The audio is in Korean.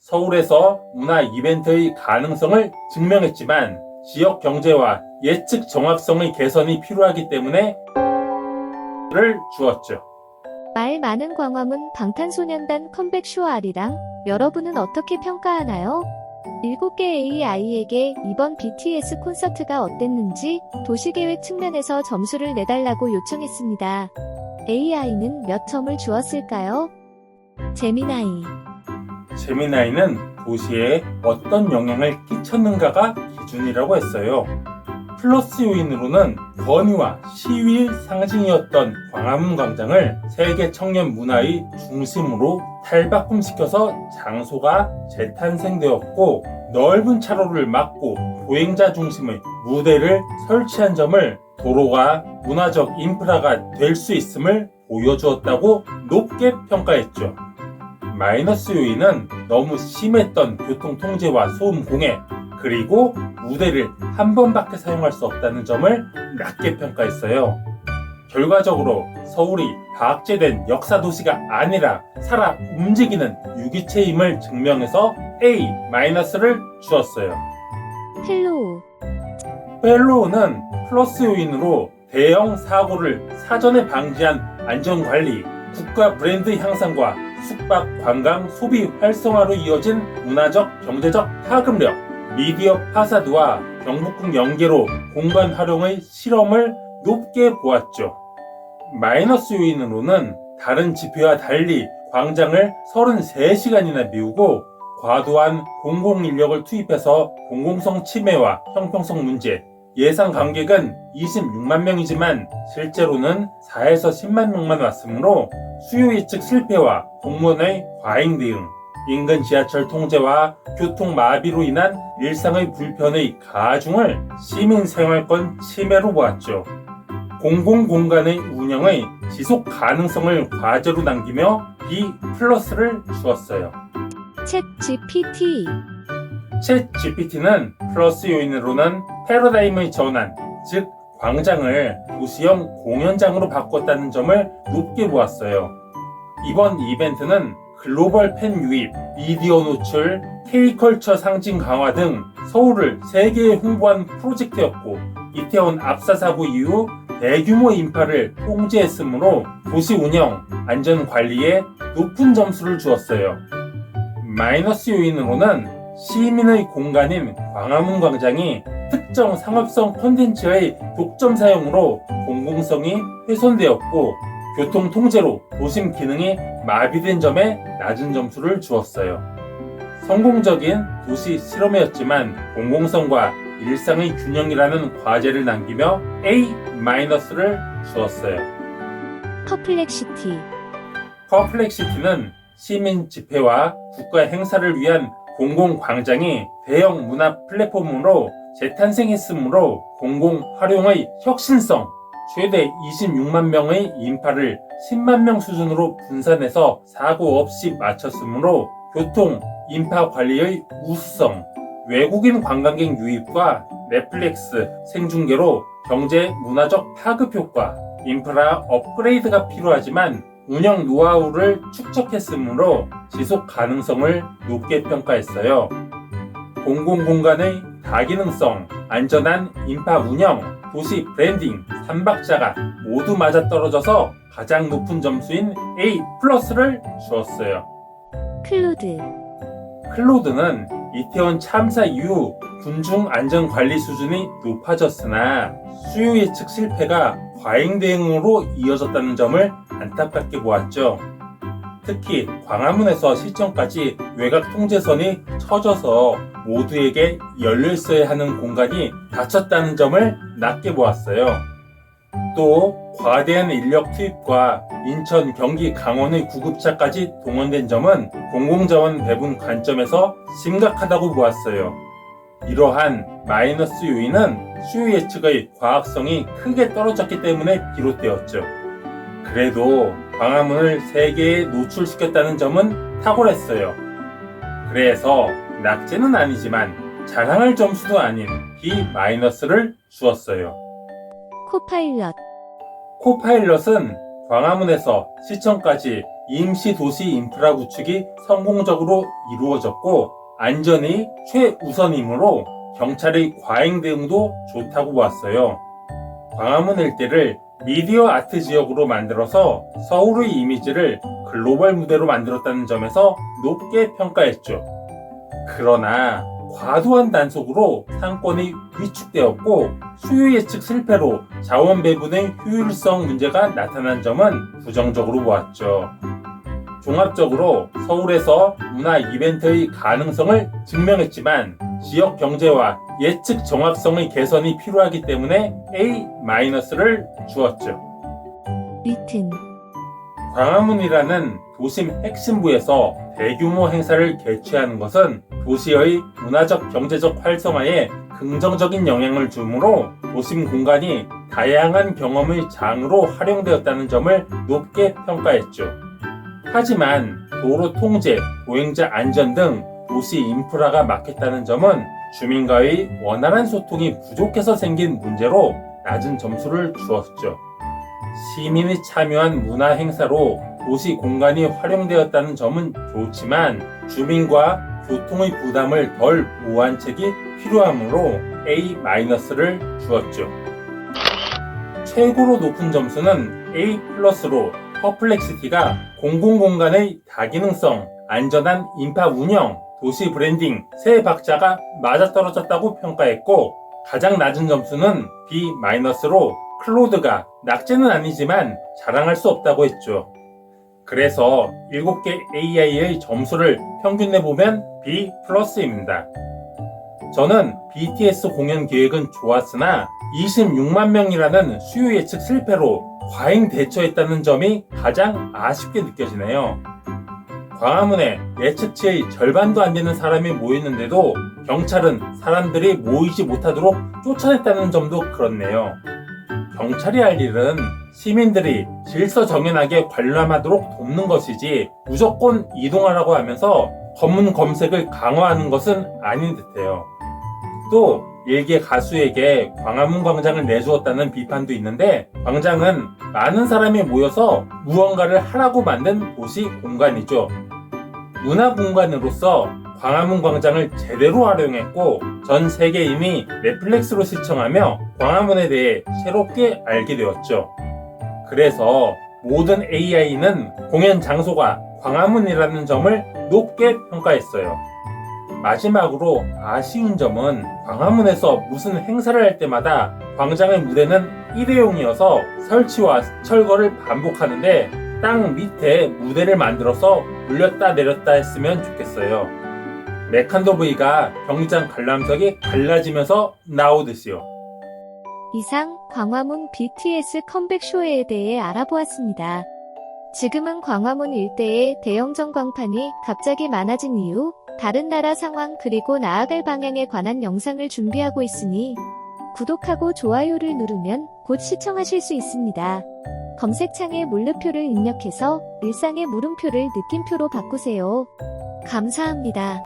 서울에서 문화 이벤트의 가능성을 증명했지만 지역 경제와 예측 정확성의 개선이 필요하기 때문에 를 주었죠. 말 많은 광화문 방탄소년단 컴백 쇼 아리랑 여러분은 어떻게 평가하나요? 7개 AI에게 이번 BTS 콘서트가 어땠는지 도시계획 측면에서 점수를 내달라고 요청했습니다. AI는 몇 점을 주었을까요? 제미나이. 제미나이는 도시에 어떤 영향을 끼쳤는가가 기준이라고 했어요. 플러스 요인으로는 권위와 시위의 상징이었던 광화문 광장을 세계 청년 문화의 중심으로 탈바꿈시켜서 장소가 재탄생되었고 넓은 차로를 막고 보행자 중심의 무대를 설치한 점을 도로가 문화적 인프라가 될 수 있음을 보여주었다고 높게 평가했죠. 마이너스 요인은 너무 심했던 교통 통제와 소음 공해, 그리고 무대를 한 번밖에 사용할 수 없다는 점을 낮게 평가했어요. 결과적으로 서울이 박제된 역사 도시가 아니라 살아 움직이는 유기체임을 증명해서 A-를 주었어요. 펠로우. 펠로우는 플러스 요인으로 대형 사고를 사전에 방지한 안전관리, 국가 브랜드 향상과 숙박, 관광, 소비 활성화로 이어진 문화적, 경제적 파급력, 미디어 파사드와 경복궁 연계로 공간 활용의 실험을 높게 보았죠. 마이너스 요인으로는 다른 지표와 달리 광장을 33시간이나 비우고 과도한 공공인력을 투입해서 공공성 침해와 형평성 문제, 예상 관객은 26만 명이지만 실제로는 4에서 10만 명만 왔으므로 수요 예측 실패와 공무원의 과잉 대응, 인근 지하철 통제와 교통 마비로 인한 일상의 불편의 가중을 시민 생활권 침해로 보았죠. 공공공간의 운영의 지속 가능성을 과제로 남기며 B+를 주었어요. 챗 GPT. 챗 GPT는 플러스 요인으로는 패러다임의 전환, 즉 광장을 도시형 공연장으로 바꿨다는 점을 높게 보았어요. 이번 이벤트는 글로벌 팬 유입, 미디어 노출, K컬처 상징 강화 등 서울을 세계에 홍보한 프로젝트였고 이태원 압사 사고 이후 대규모 인파를 통제했으므로 도시 운영, 안전 관리에 높은 점수를 주었어요. 마이너스 요인으로는 시민의 공간인 광화문 광장이 특정 상업성 콘텐츠의 독점 사용으로 공공성이 훼손되었고 교통 통제로 도심 기능이 마비된 점에 낮은 점수를 주었어요. 성공적인 도시 실험이었지만 공공성과 일상의 균형이라는 과제를 남기며 A-를 주었어요. 퍼플렉시티. 퍼플렉시티는 시민 집회와 국가 행사를 위한 공공광장이 대형 문화 플랫폼으로 재탄생했으므로 공공 활용의 혁신성, 최대 26만 명의 인파를 10만 명 수준으로 분산해서 사고 없이 마쳤으므로 교통, 인파 관리의 우수성, 외국인 관광객 유입과 넷플릭스 생중계로 경제 문화적 파급 효과, 인프라 업그레이드가 필요하지만 운영 노하우를 축적했으므로 지속 가능성을 높게 평가했어요. 공공공간의 다기능성, 안전한 인파 운영, 도시 브랜딩, 3박자가 모두 맞아떨어져서 가장 높은 점수인 A+를 주었어요. 클로드. 클로드는 이태원 참사 이후 군중 안전관리 수준이 높아졌으나 수요 예측 실패가 과잉 대응으로 이어졌다는 점을 안타깝게 보았죠. 특히 광화문에서 시청까지 외곽 통제선이 쳐져서 모두에게 열려 있어야 하는 공간이 닫혔다는 점을 낮게 보았어요. 또 과대한 인력 투입과 인천, 경기, 강원의 구급차까지 동원된 점은 공공자원 배분 관점에서 심각하다고 보았어요. 이러한 마이너스 요인은 수요 예측의 과학성이 크게 떨어졌기 때문에 비롯되었죠. 그래도 광화문을 세계에 노출시켰다는 점은 탁월했어요. 그래서 낙제는 아니지만 자랑할 점수도 아닌 B-를 주었어요. 코파일럿. 코파일럿은 광화문에서 시청까지 임시 도시 인프라 구축이 성공적으로 이루어졌고 안전이 최우선이므로 경찰의 과잉 대응도 좋다고 보았어요. 광화문 일대를 미디어 아트 지역으로 만들어서 서울의 이미지를 글로벌 무대로 만들었다는 점에서 높게 평가했죠. 그러나 과도한 단속으로 상권이 위축되었고 수요 예측 실패로 자원 배분의 효율성 문제가 나타난 점은 부정적으로 보았죠. 종합적으로 서울에서 문화 이벤트의 가능성을 증명했지만 지역 경제와 예측 정확성의 개선이 필요하기 때문에 A-를 주었죠. 리튼, 광화문이라는 도심 핵심부에서 대규모 행사를 개최하는 것은 도시의 문화적 경제적 활성화에 긍정적인 영향을 주므로 도심 공간이 다양한 경험의 장으로 활용되었다는 점을 높게 평가했죠. 하지만 도로 통제, 보행자 안전 등 도시 인프라가 막혔다는 점은 주민과의 원활한 소통이 부족해서 생긴 문제로 낮은 점수를 주었죠. 시민이 참여한 문화 행사로 도시 공간이 활용되었다는 점은 좋지만 주민과 교통의 부담을 덜 보호한 책이 필요하므로 A-를 주었죠. 최고로 높은 점수는 A+로 퍼플렉시티가 공공공간의 다기능성, 안전한 인파 운영, 도시 브랜딩 세 박자가 맞아떨어졌다고 평가했고 가장 낮은 점수는 B-로 클로드가 낙제는 아니지만 자랑할 수 없다고 했죠. 그래서 7개 AI의 점수를 평균 내보면 B+입니다. 저는 BTS 공연 계획은 좋았으나 26만 명이라는 수요 예측 실패로 과잉 대처했다는 점이 가장 아쉽게 느껴지네요. 광화문에 예측치의 절반도 안 되는 사람이 모였는데도 경찰은 사람들이 모이지 못하도록 쫓아냈다는 점도 그렇네요. 경찰이 할 일은 시민들이 질서정연하게 관람하도록 돕는 것이지 무조건 이동하라고 하면서 검문 검색을 강화하는 것은 아닌 듯해요. 또 일개 가수에게 광화문 광장을 내주었다는 비판도 있는데 광장은 많은 사람이 모여서 무언가를 하라고 만든 도시 공간이죠. 문화 공간으로서 광화문 광장을 제대로 활용했고 전 세계인이 넷플릭스로 시청하며 광화문에 대해 새롭게 알게 되었죠. 그래서 모든 AI는 공연 장소가 광화문이라는 점을 높게 평가했어요. 마지막으로 아쉬운 점은 광화문에서 무슨 행사를 할 때마다 광장의 무대는 일회용이어서 설치와 철거를 반복하는데 땅 밑에 무대를 만들어서 올렸다 내렸다 했으면 좋겠어요. 메칸도 V가 경기장 관람석이 갈라지면서 나오듯이요. 이상 광화문 BTS 컴백 쇼에 대해 알아보았습니다. 지금은 광화문 일대에 대형 전광판이 갑자기 많아진 이유, 다른 나라 상황 그리고 나아갈 방향에 관한 영상을 준비하고 있으니 구독하고 좋아요를 누르면 곧 시청하실 수 있습니다. 검색창에 물음표를 입력해서 일상의 물음표를 느낌표로 바꾸세요. 감사합니다.